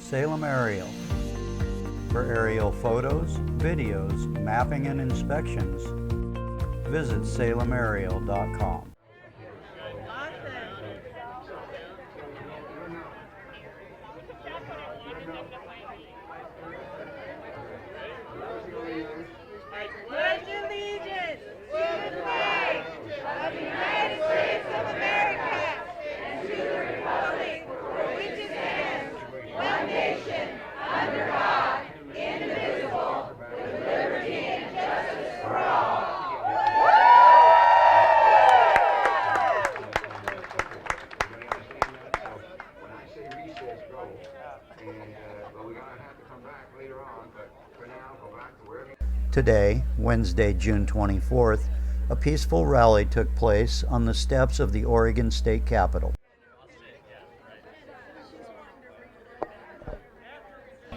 Salem Aerial. For aerial photos, videos, mapping, and inspections, visit salemaerial.com. Pledge allegiance to the flag of the United States of America and to the republic for which it stands, one nation, under God, indivisible, with liberty and justice for all. When I say recess, go. And, we're gonna have to come back later on, but for now, go back to wherever. Today, Wednesday, June 24th, a peaceful rally took place on the steps of the Oregon State Capitol.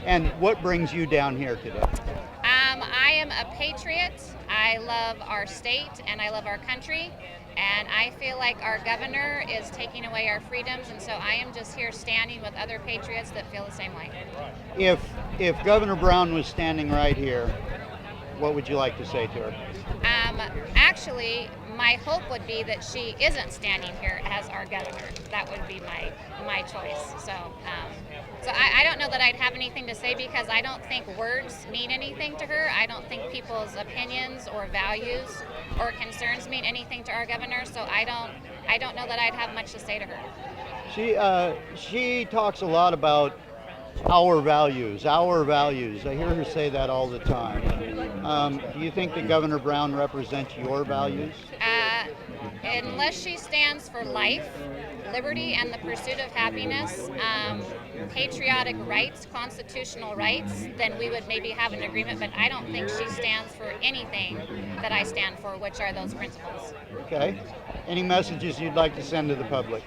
And what brings you down here today? I am a patriot. I love our state and I love our country, and I feel like our governor is taking away our freedoms, and so I am just here standing with other patriots that feel the same way. If Governor Brown was standing right here, what would you like to say to her? Actually, my hope would be that she isn't standing here as our governor. That would be my choice. So I don't know that I'd have anything to say, because I don't think words mean anything to her. I don't think people's opinions or values or concerns mean anything to our governor. So I don't know that I'd have much to say to her. She talks a lot about our values. I hear her say that all the time. Do you think that Governor Brown represents your values? Unless she stands for life, liberty, and the pursuit of happiness, patriotic rights, constitutional rights, then we would maybe have an agreement, but I don't think she stands for anything that I stand for, which are those principles. Okay. Any messages you'd like to send to the public?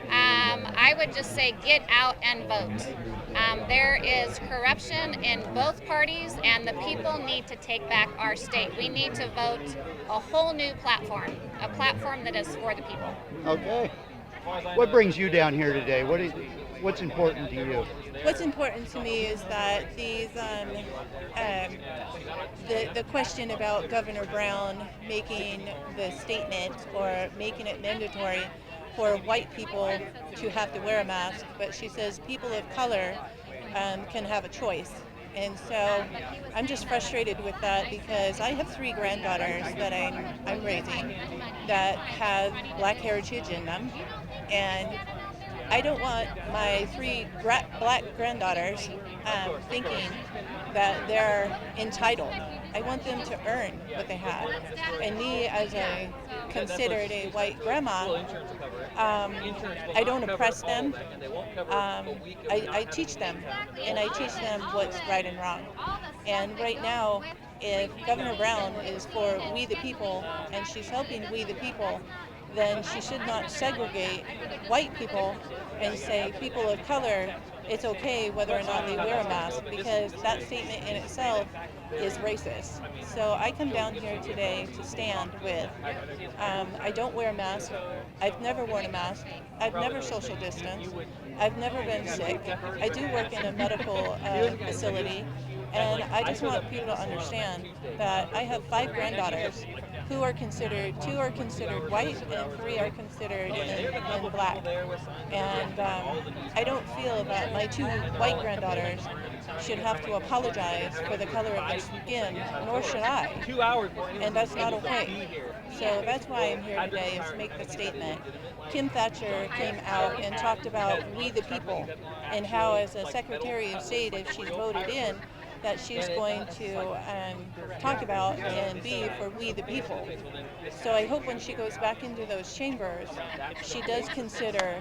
I would just say get out and vote. There is corruption in both parties, and the people need to take back our state. We need to vote a whole new platform, a platform that is for the people. Okay. What brings you down here today? What's important to you? What's important to me is that these the question about Governor Brown making the statement or making it mandatory for white people to have to wear a mask, but she says people of color can have a choice. And so I'm just frustrated with that, because I have 3 granddaughters that I'm raising that have black heritage in them, and I don't want my 3 black granddaughters thinking that they're entitled. I want them to earn what they have. And me, as a considered a white grandma, I don't oppress them. I teach them, and I teach them what's right and wrong. And right now, if Governor Brown is for we the people, and she's helping we the people, then she should not segregate white people and say people of color, it's okay whether or not they wear a mask, because that statement in itself is racist. So I come down here today to stand with, I don't wear a mask, I've never worn a mask, I've never social distanced, I've never been sick, I do work in a medical facility, and I just want people to understand that I have 5 granddaughters who are considered, 2 are considered white and 3 are considered in black. And I don't feel that my 2 white granddaughters should have to apologize for the color of their skin, nor should I. And that's not okay. So that's why I'm here today, is to make the statement. Kim Thatcher came out and talked about we the people, and how as a Secretary of State, if she's voted in, that she's going to talk about and be for we the people. So I hope when she goes back into those chambers, she does consider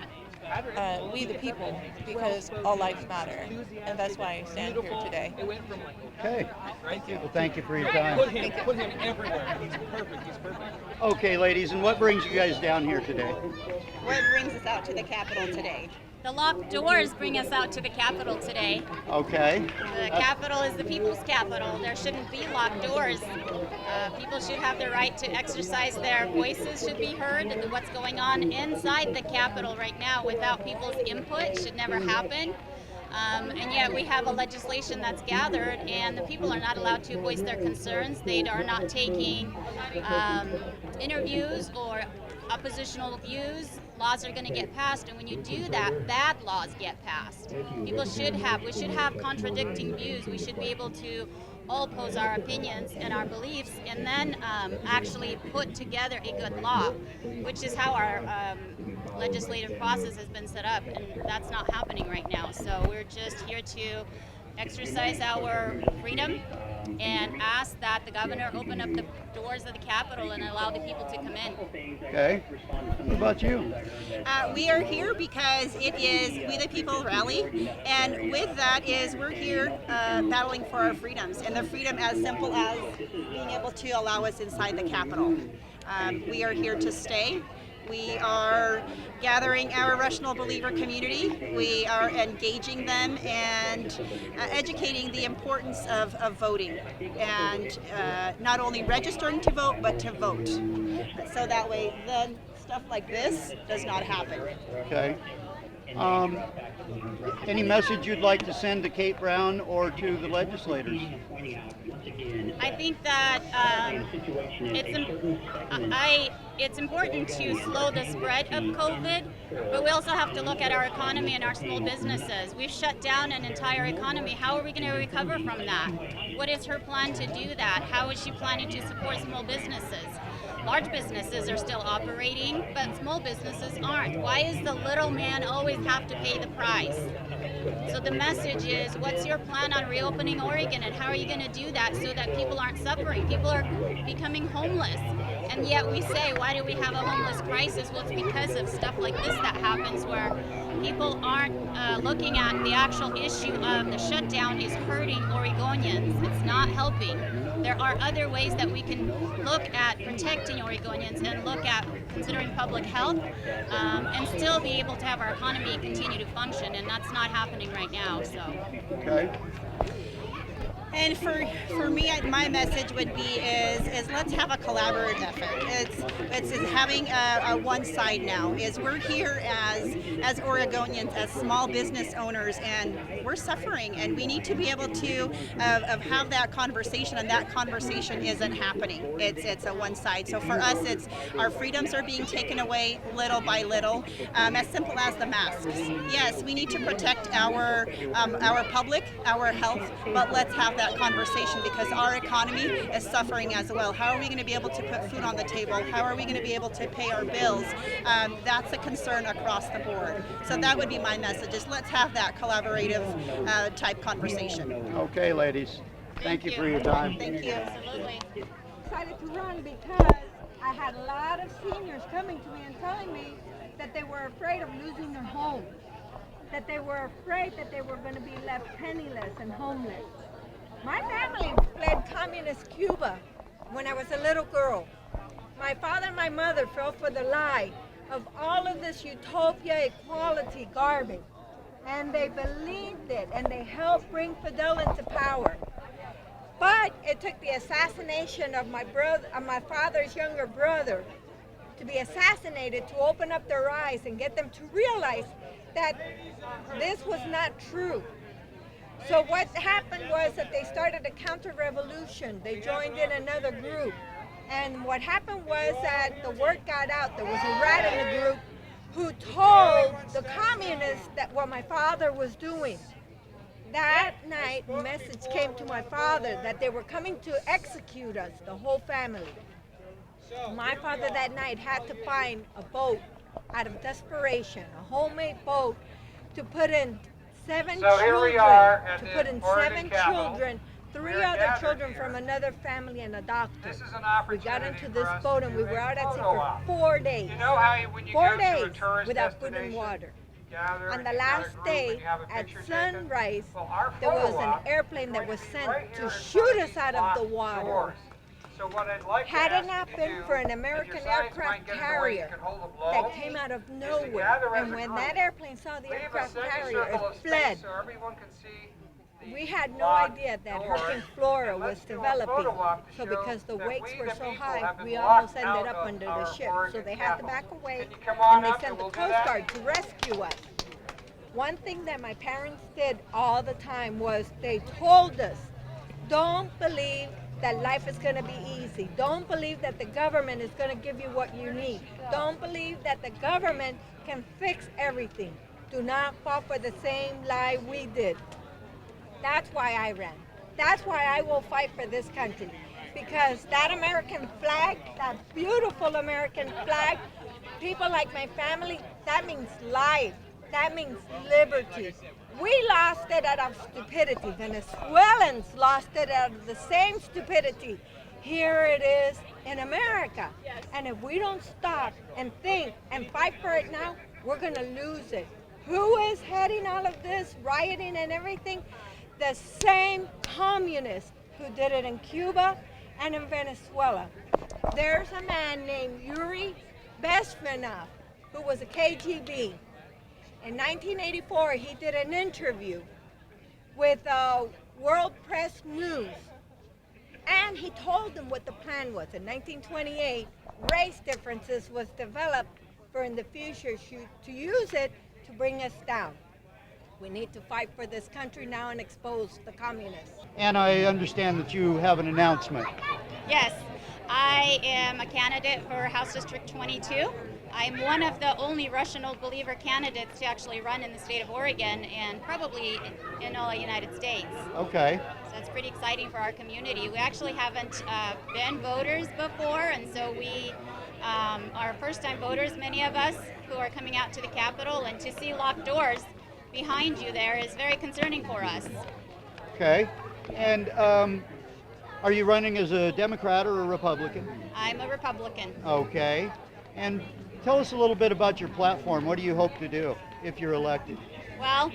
we the people, because all lives matter. And that's why I stand here today. Okay. Thank you. Well, thank you for your time. Put him everywhere. He's perfect. Okay, ladies, and what brings you guys down here today? What brings us out to the Capitol today? The locked doors bring us out to the Capitol today. Okay. The Capitol is the people's capital. There shouldn't be locked doors. People should have the right to exercise their voices, should be heard. What's going on inside the Capitol right now without people's input should never happen. And yet we have a legislation that's gathered, and the people are not allowed to voice their concerns. They are not taking interviews or oppositional views. Laws are going to get passed, and when you do that, bad laws get passed. We should have contradicting views. We should be able to all pose our opinions and our beliefs, and then actually put together a good law, which is how our legislative process has been set up, and that's not happening right now. So we're just here to exercise our freedom and ask that the governor open up the doors of the Capitol and allow the people to come in. Okay. What about you? We are here because it is We the People rally, and with that is we're here battling for our freedoms, and the freedom as simple as being able to allow us inside the Capitol. We are here to stay. We are gathering our rational believer community. We are engaging them and educating the importance of voting, and not only registering to vote, but to vote. So that way, then stuff like this does not happen. Okay. Any message you'd like to send to Kate Brown or to the legislators? I think that it's important to slow the spread of COVID, but we also have to look at our economy and our small businesses. We've shut down an entire economy. How are we going to recover from that? What is her plan to do that? How is she planning to support small businesses? Large businesses are still operating, but small businesses aren't. Why is the little man always have to pay the price? So the message is, what's your plan on reopening Oregon, and how are you going to do that so that people aren't suffering? People are becoming homeless, and yet we say, why do we have a homeless crisis? Well, it's because of stuff like this that happens, where people aren't looking at the actual issue of the shutdown is hurting Oregonians. It's not helping. There are other ways that we can look at protecting Oregonians and look at considering public health, and still be able to have our economy continue to function, and that's not happening right now. So. Okay. And for me, my message would be is let's have a collaborative effort. It's having a one side now. Is we're here as Oregonians, as small business owners, and we're suffering, and we need to be able to have that conversation, and that conversation isn't happening. It's a one side. So for us, it's our freedoms are being taken away little by little. As simple as the masks. Yes, we need to protect our public, our health, but let's have that conversation, because our economy is suffering as well. How are we going to be able to put food on the table? How are we going to be able to pay our bills? That's a concern across the board. So that would be my message, is let's have that collaborative type conversation. Okay, ladies. Thank you for your time. Thank you. Absolutely. Decided to run because I had a lot of seniors coming to me and telling me that they were afraid of losing their homes, that they were afraid that they were going to be left penniless and homeless. My family fled communist Cuba when I was a little girl. My father and my mother fell for the lie of all of this utopia, equality garbage, and they believed it, and they helped bring Fidel into power. But it took the assassination of my father's younger brother to be assassinated to open up their eyes and get them to realize that this was not true. So what happened was that they started a counter-revolution. They joined in another group. And what happened was that the word got out. There was a rat in the group who told the communists that what my father was doing. That night, a message came to my father that they were coming to execute us, the whole family. My father that night had to find a boat out of desperation, a homemade boat, to put in seven children, three other children from another family, and a doctor. We got into this boat and we were out at sea for 4 days. 4 days without food and water. On the last day, at sunrise, there was an airplane that was sent to shoot us out of the water. Had it not been for an American aircraft carrier that came out of nowhere, and when that airplane saw the aircraft carrier, it fled. We had no idea that Hurricane Flora was developing. So because the wakes were so high, we almost ended up under the ship. So they had to back away, and they sent the Coast Guard to rescue us. One thing that my parents did all the time was they told us, don't believe that life is going to be easy. Don't believe that the government is going to give you what you need. Don't believe that the government can fix everything. Do not fall for the same lie we did. That's why I ran. That's why I will fight for this country. Because that American flag, that beautiful American flag, people like my family, that means life. That means liberty. We lost it out of stupidity. Venezuelans lost it out of the same stupidity. Here it is in America. And if we don't stop and think and fight for it now, we're going to lose it. Who is heading all of this rioting and everything? The same communists who did it in Cuba and in Venezuela. There's a man named Yuri Bezmenov who was a KGB. In 1984, he did an interview with World Press News, and he told them what the plan was. In 1928, race differences was developed for in the future to use it to bring us down. We need to fight for this country now and expose the communists. And I understand that you have an announcement. Yes, I am a candidate for House District 22. I'm one of the only Russian Old Believer candidates to actually run in the state of Oregon and probably in all the United States. Okay. So that's pretty exciting for our community. We actually haven't been voters before, and so we are first-time voters, many of us, who are coming out to the Capitol, and to see locked doors behind you there is very concerning for us. Okay. And are you running as a Democrat or a Republican? I'm a Republican. Okay. And tell us a little bit about your platform. What do you hope to do if you're elected? Well,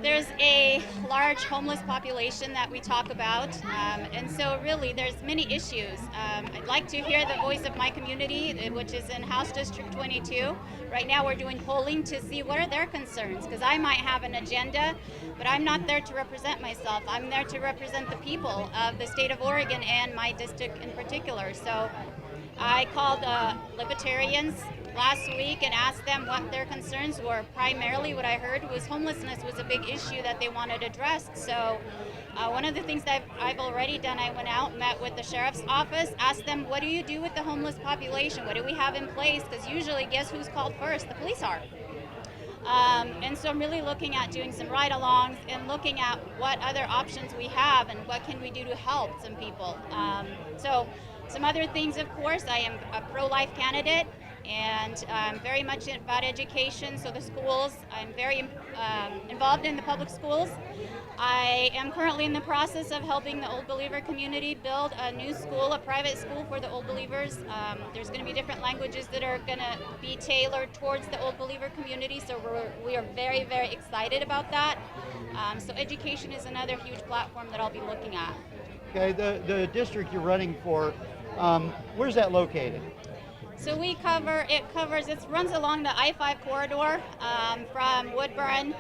there's a large homeless population that we talk about, and so really there's many issues. I'd like to hear the voice of my community, which is in House District 22. Right now we're doing polling to see what are their concerns, because I might have an agenda, but I'm not there to represent myself. I'm there to represent the people of the state of Oregon and my district in particular. So I called libertarians last week and asked them what their concerns were. Primarily what I heard was homelessness was a big issue that they wanted addressed. So one of the things that I've already done, I went out, met with the sheriff's office, asked them, what do you do with the homeless population? What do we have in place? Because usually, guess who's called first? The police are. And so I'm really looking at doing some ride-alongs and looking at what other options we have and what can we do to help some people. So some other things, of course, I am a pro-life candidate, and I'm very much about education, so the schools, I'm very involved in the public schools. I am currently in the process of helping the Old Believer community build a new school, a private school for the Old Believers. There's going to be different languages that are going to be tailored towards the Old Believer community, so we are very, very excited about that. So education is another huge platform that I'll be looking at. Okay, the district you're running for, where's that located? So it runs along the I-5 corridor from Woodburn,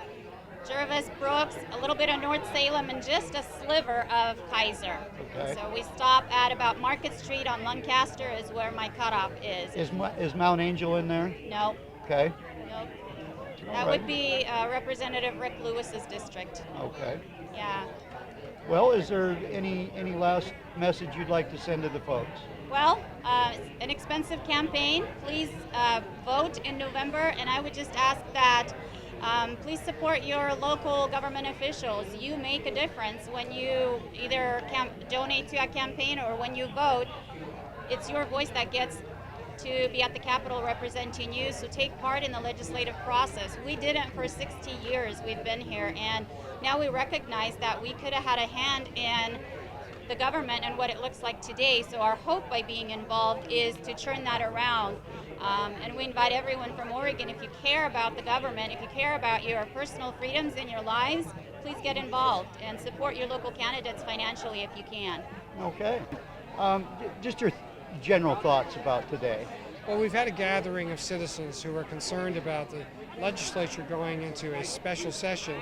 Jervis, Brooks, a little bit of North Salem, and just a sliver of Kaiser. Okay. So we stop at about Market Street on Lancaster is where my cutoff is. Is Mount Angel in there? No. Okay. Nope. That would be Representative Rick Lewis's district. Okay. Yeah. Well, is there any last message you'd like to send to the folks? Well, it's an expensive campaign. Please vote in November, and I would just ask that please support your local government officials. You make a difference when you either donate to a campaign or when you vote. It's your voice that gets to be at the Capitol representing you, so take part in the legislative process. We didn't for 60 years we've been here, and now we recognize that we could have had a hand in the government and what it looks like today. So our hope by being involved is to turn that around. And we invite everyone from Oregon, if you care about the government, if you care about your personal freedoms in your lives, please get involved and support your local candidates financially if you can. Okay. Just your general thoughts about today. Well, we've had a gathering of citizens who are concerned about the legislature going into a special session,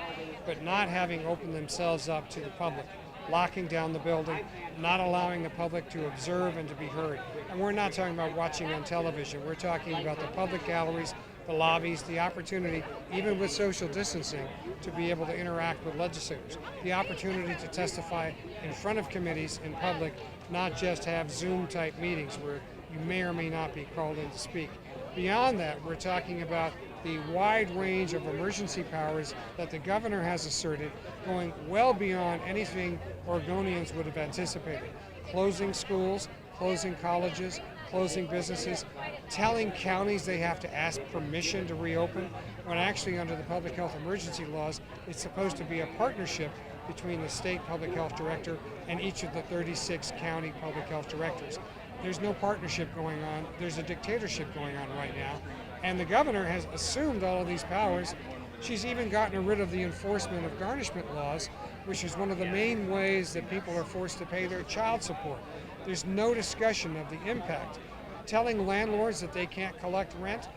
but not having opened themselves up to the public, locking down the building, not allowing the public to observe and to be heard. And we're not talking about watching on television. We're talking about the public galleries, the lobbies, the opportunity, even with social distancing, to be able to interact with legislators, the opportunity to testify in front of committees in public, not just have Zoom-type meetings where you may or may not be called in to speak. Beyond that, we're talking about the wide range of emergency powers that the governor has asserted, going well beyond anything Oregonians would have anticipated. Closing schools, closing colleges, closing businesses, telling counties they have to ask permission to reopen, when actually under the public health emergency laws, it's supposed to be a partnership between the state public health director and each of the 36 county public health directors. There's no partnership going on. There's a dictatorship going on right now. And the governor has assumed all of these powers. She's even gotten rid of the enforcement of garnishment laws, which is one of the main ways that people are forced to pay their child support. There's no discussion of the impact. Telling landlords that they can't collect rent,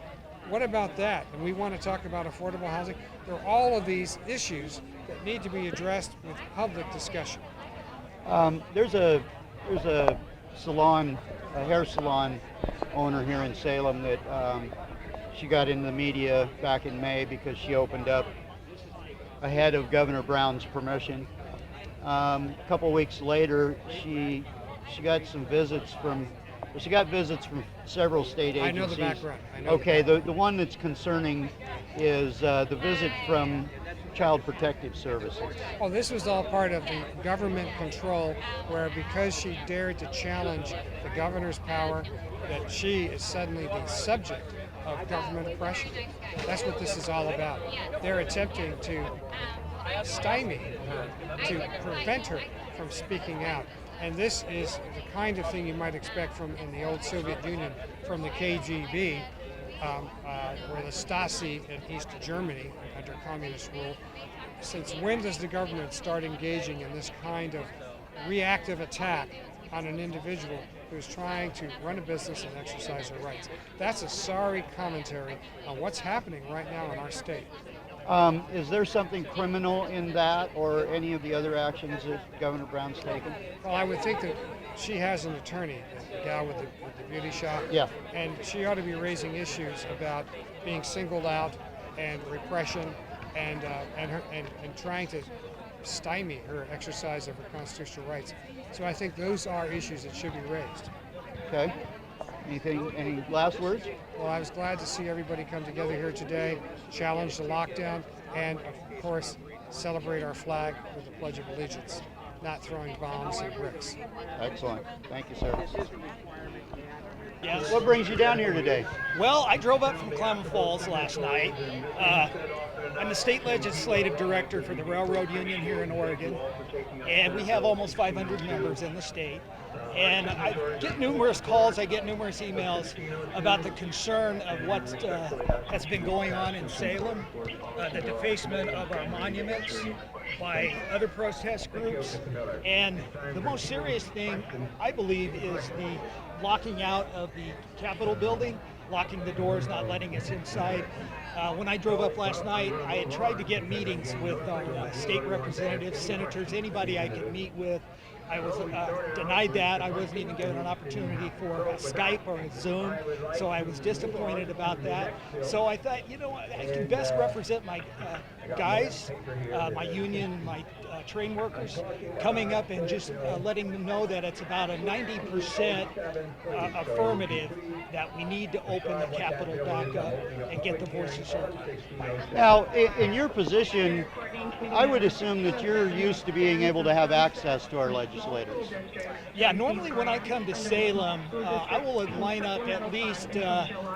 what about that? And we want to talk about affordable housing. There are all of these issues that need to be addressed with public discussion. There's a salon, a hair salon owner here in Salem that she got in the media back in May because she opened up ahead of Governor Brown's permission. A couple weeks later, she got some visits from. She got visits from several state agencies. I know the background. Okay, the one that's concerning is the visit from Child Protective Services. Oh, this was all part of the government control, where because she dared to challenge the governor's power, that she is suddenly the subject of government oppression. That's what this is all about. They're attempting to stymie her, to prevent her from speaking out. And this is the kind of thing you might expect from in the old Soviet Union, from the KGB, or the Stasi in East Germany under communist rule. Since when does the government start engaging in this kind of reactive attack on an individual who's trying to run a business and exercise their rights? That's a sorry commentary on what's happening right now in our state. Is there something criminal in that or any of the other actions that Governor Brown's taken? Well, I would think that she has an attorney, the gal with the beauty shop. Yeah. And she ought to be raising issues about being singled out and repression and trying to stymie her exercise of her constitutional rights. So I think those are issues that should be raised. Okay. Any last words? Well, I was glad to see everybody come together here today, challenge the lockdown, and of course, celebrate our flag with the Pledge of Allegiance, not throwing bombs and bricks. Excellent. Thank you, sir. Yes. What brings you down here today? Well, I drove up from Klamath Falls last night. I'm the state legislative director for the Railroad Union here in Oregon, and we have almost 500 members in the state. And I get numerous calls, I get numerous emails about the concern of what has been going on in Salem, the defacement of our monuments by other protest groups. And the most serious thing, I believe, is the locking out of the Capitol building, locking the doors, not letting us inside. When I drove up last night, I had tried to get meetings with our state representatives, senators, anybody I could meet with. I was denied that. I wasn't even given an opportunity for a Skype or a Zoom, so I was disappointed about that. So I thought, you know, I can best represent my guys, my union, my train workers, coming up and just letting them know that it's about a 90% affirmative that we need to open the Capitol back up and get the voices heard. Now, in your position, I would assume that you're used to being able to have access to our legislators. Yeah, normally when I come to Salem, I will line up at least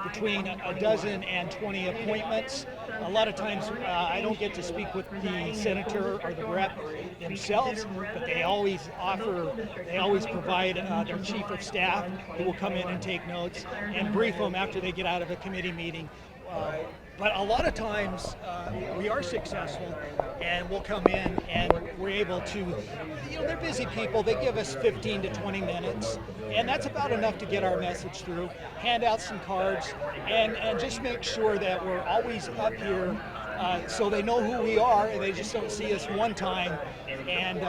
between a dozen and 20 appointments. A lot of times I don't get to speak with the senator or the rep themselves, but they always provide their chief of staff who will come in and take notes and brief them after they get out of a committee meeting. But a lot of times we are successful and we'll come in and we're able to, you know, they're busy people. They give us 15 to 20 minutes and that's about enough to get our message through, hand out some cards and just make sure that we're always up here so they know who we are and they just don't see us one time and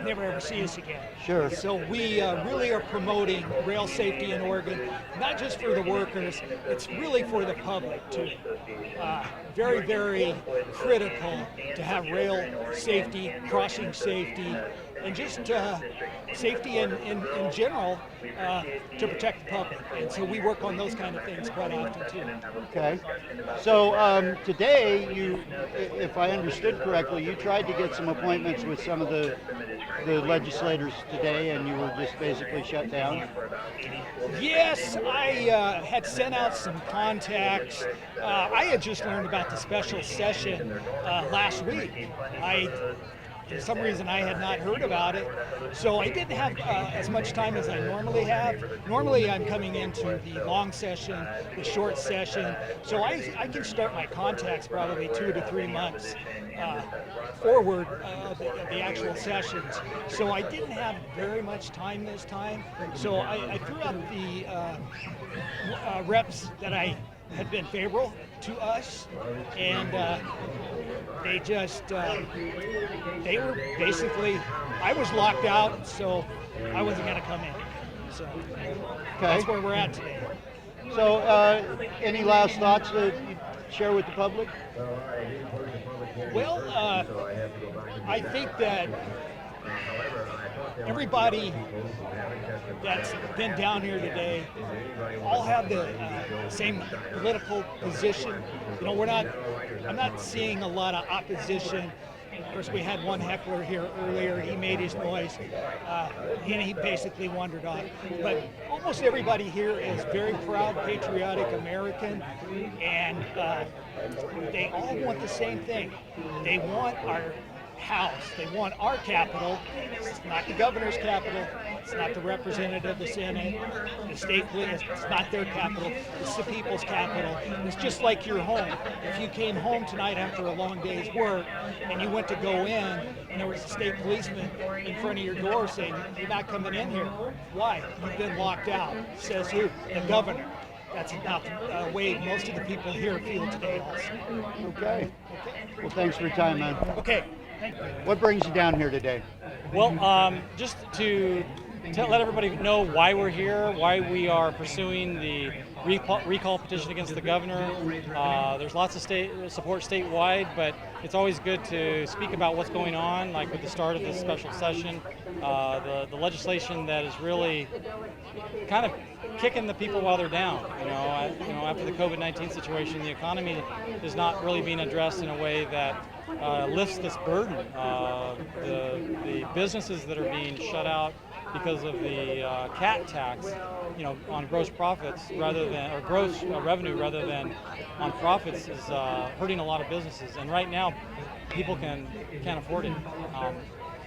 never ever see us again. Sure. So we really are promoting rail safety in Oregon, not just for the workers, it's really for the public too. Very, very critical to have rail safety, crossing safety, and just safety in general to protect the public. And so we work on those kind of things quite often too. Okay. So today, if I understood correctly, you tried to get some appointments with some of the legislators today, and you were just basically shut down. Yes, I had sent out some contacts. I had just learned about the special session last week. For some reason, I had not heard about it, so I didn't have as much time as I normally have. Normally, I'm coming into the long session, the short session, so I can start my contacts probably 2 to 3 months forward of the actual sessions. So I didn't have very much time this time, so I threw out the reps that I had been favorable to us, and they just they were basically, I was locked out, so I wasn't going to come in. So that's where we're at today. So any last thoughts that you share with the public? Well, I think that everybody that's been down here today all have the same political position. You know, I'm not seeing a lot of opposition. Of course, we had one heckler here earlier. He made his noise, and he basically wandered off. But almost everybody here is very proud, patriotic American, and they all want the same thing. They want our house. They want our capital. It's not the governor's capital. It's not the representative, the Senate, the state police. It's not their capital. It's the people's capital. It's just like your home. If you came home tonight after a long day's work and you went to go in and there was a state policeman in front of your door saying, "You're not coming in here." Why? You've been locked out. Says who? The governor. That's about the way most of the people here feel today also. Okay. Well, thanks for your time, man. Okay. What brings you down here today? Well, just to let everybody know why we're here, why we are pursuing the recall petition against the governor. There's lots of support statewide, but it's always good to speak about what's going on, like with the start of this special session, the legislation that is really kind of kicking the people while they're down. After the COVID-19 situation, the economy is not really being addressed in a way that lifts this burden. The businesses that are being shut out because of the CAT tax, on gross profits or gross revenue rather than on profits is hurting a lot of businesses. And right now, people can't afford it.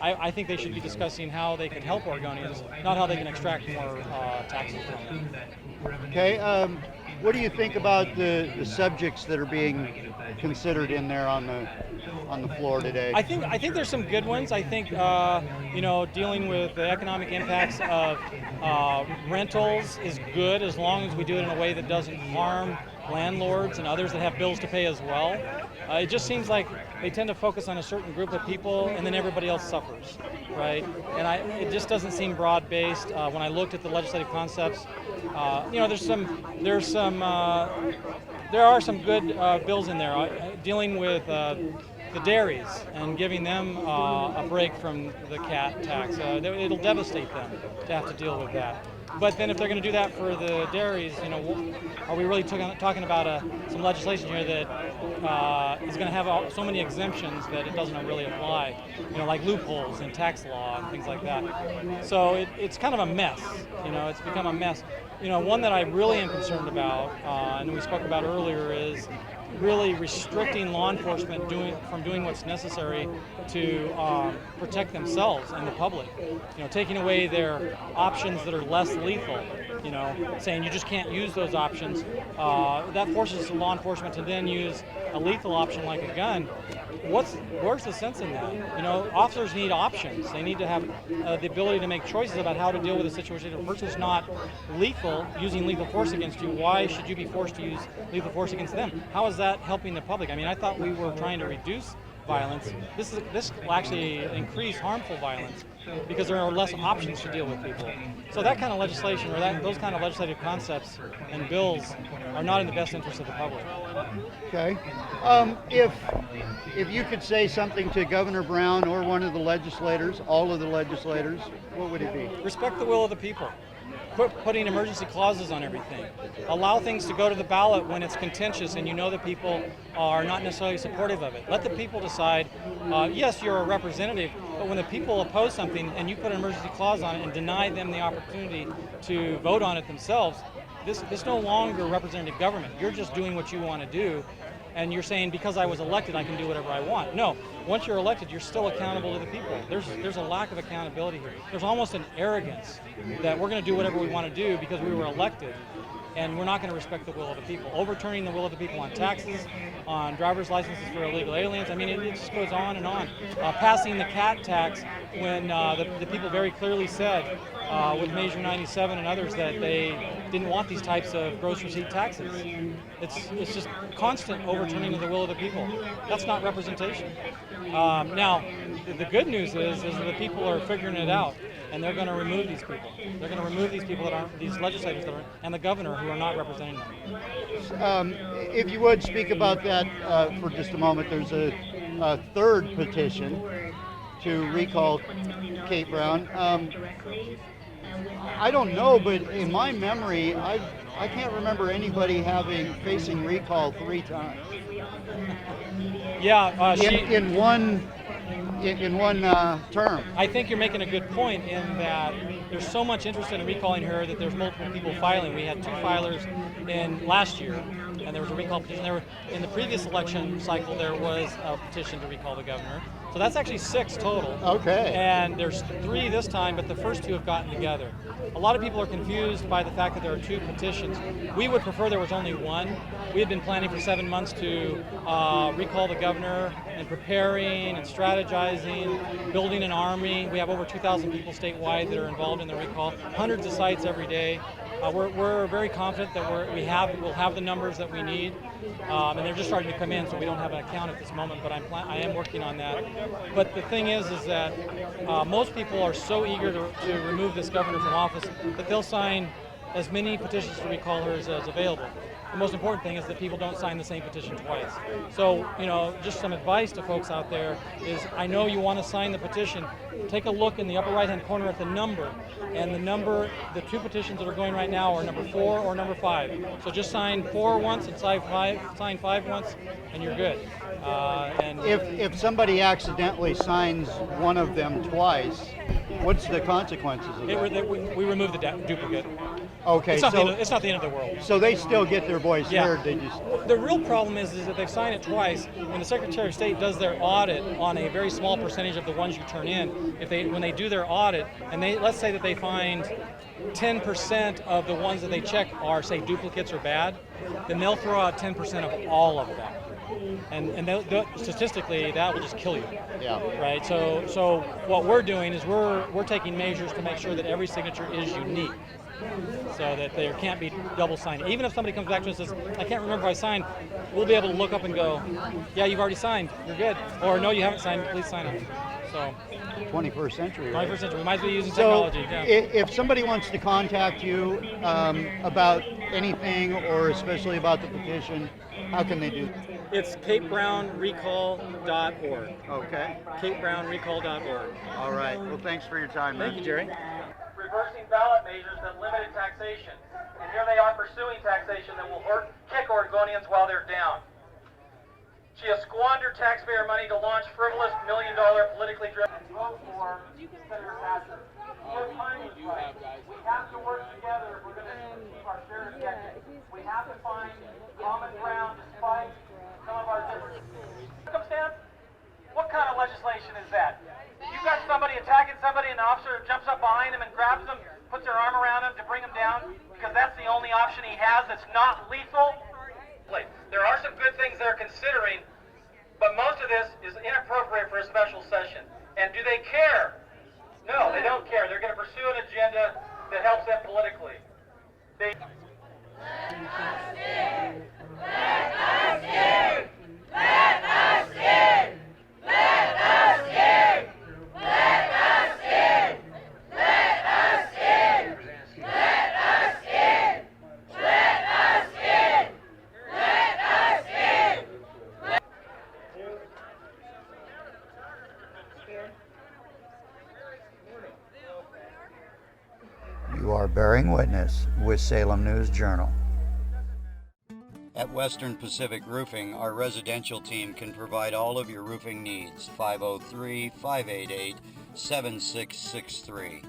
I think they should be discussing how they can help Oregonians, not how they can extract more taxes from them. Okay. What do you think about the subjects that are being considered in there on the floor today? I think there's some good ones. I think dealing with the economic impacts of rentals is good as long as we do it in a way that doesn't harm landlords and others that have bills to pay as well. It just seems like they tend to focus on a certain group of people and then everybody else suffers, right? And it just doesn't seem broad-based. When I looked at the legislative concepts, there are some good bills in there dealing with the dairies and giving them a break from the CAT tax. It'll devastate them to have to deal with that. But then if they're going to do that for the dairies, are we really talking about some legislation here that is going to have so many exemptions that it doesn't really apply, like loopholes in tax law and things like that. So it's kind of a mess. It's become a mess. One that I really am concerned about, and we spoke about earlier, is really restricting law enforcement from doing what's necessary to protect themselves and the public. Taking away their options that are less lethal. Saying you just can't use those options. That forces law enforcement to then use a lethal option like a gun. Where's the sense in that? Officers need options. They need to have the ability to make choices about how to deal with a situation. If a person's not lethal, using lethal force against you, why should you be forced to use lethal force against them? How is that helping the public? I thought we were trying to reduce violence. This will actually increase harmful violence because there are less options to deal with people. So that kind of legislation or those kind of legislative concepts and bills are not in the best interest of the public. Okay. If you could say something to Governor Brown or one of the legislators, all of the legislators, what would it be? Respect the will of the people. Quit putting emergency clauses on everything. Allow things to go to the ballot when it's contentious and you know that people are not necessarily supportive of it. Let the people decide. Yes, you're a representative, but when the people oppose something and you put an emergency clause on it and deny them the opportunity to vote on it themselves, this no longer representative government. You're just doing what you want to do, and you're saying because I was elected I can do whatever I want. No, once you're elected you're still accountable to the people. There's a lack of accountability here. There's almost an arrogance that we're going to do whatever we want to do because we were elected, and we're not going to respect the will of the people. Overturning the will of the people on taxes, on driver's licenses for illegal aliens. I mean, it just goes on and on. Passing the cat tax when the people very clearly said with Measure 97 and others that they didn't want these types of gross receipt taxes. It's just constant overturning of the will of the people. That's not representation. Now, the good news is that the people are figuring it out, and they're going to remove these people. They're going to remove these people that aren't, these legislators that are, and the governor who are not representing them. If you would speak about that for just a moment, there's a third petition to recall Kate Brown. I don't know, but in my memory, I can't remember anybody facing recall 3 times. Yeah, in one term. I think you're making a good point in that there's so much interest in recalling her that there's multiple people filing. We had 2 filers in last year, and there was a recall petition. In the previous election cycle, there was a petition to recall the governor. So that's actually 6 total. Okay. And there's 3 this time, but the first 2 have gotten together. A lot of people are confused by the fact that there are 2 petitions. We would prefer there was only 1. We had been planning for 7 months to recall the governor and preparing and strategizing, building an army. We have over 2,000 people statewide that are involved in the recall, hundreds of sites every day. We're very confident that we'll have the numbers that we need, and they're just starting to come in, so we don't have an account at this moment. But I am working on that. But the thing is that most people are so eager to remove this governor from office that they'll sign as many petitions to recall her as available. The most important thing is that people don't sign the same petition twice. So, just some advice to folks out there is, I know you want to sign the petition. Take a look in the upper right-hand corner at the number, and the 2 petitions that are going right now are number 4 or number 5. So just sign 4 once and sign 5 once, and you're good. And if somebody accidentally signs one of them twice, what's the consequences of that? We remove the duplicate. Okay, it's not the end of the world. So they still get their voice heard. They just... The real problem is that they've signed it twice. When the Secretary of State does their audit on a very small percentage of the ones you turn in, when they do their audit, and let's say that they find 10% of the ones that they check are, say, duplicates or bad, then they'll throw out 10% of all of them. And statistically, that will just kill you. Yeah. Right. So what we're doing is we're taking measures to make sure that every signature is unique, so that there can't be double signing. Even if somebody comes back to us and says, I can't remember if I signed, we'll be able to look up and go, yeah, you've already signed, you're good. Or no, you haven't signed, please sign up. So 21st century. Right? 21st century. We might as well be using technology. So if somebody wants to contact you about anything, or especially about the petition, how can they do that? It's KateBrownRecall.org. Okay. KateBrownRecall.org. All right. Well, thanks for your time, man. Thank you, Jerry. Reversing ballot measures that limited taxation. And here they are pursuing taxation that will kick Oregonians while they're down. She has squandered taxpayer money to launch frivolous $1 million politically driven vote for Senator Thatcher. We're timeless. We have to work together if we're going to achieve our shared objectives. We have to find common ground despite some of our differences. Circumstance? What kind of legislation is that? You got somebody attacking somebody and the officer jumps up behind him and grabs them, puts their arm around him to bring him down because that's the only option he has that's not lethal? There are some good things they're considering, but most of this is inappropriate for a special session. And do they care? No, they don't care. They're going to pursue an agenda that helps them politically. Let us do! Let us do! Let us do! You are bearing witness with Salem-News Journal. At Western Pacific Roofing, our residential team can provide all of your roofing needs. 503-588-7663.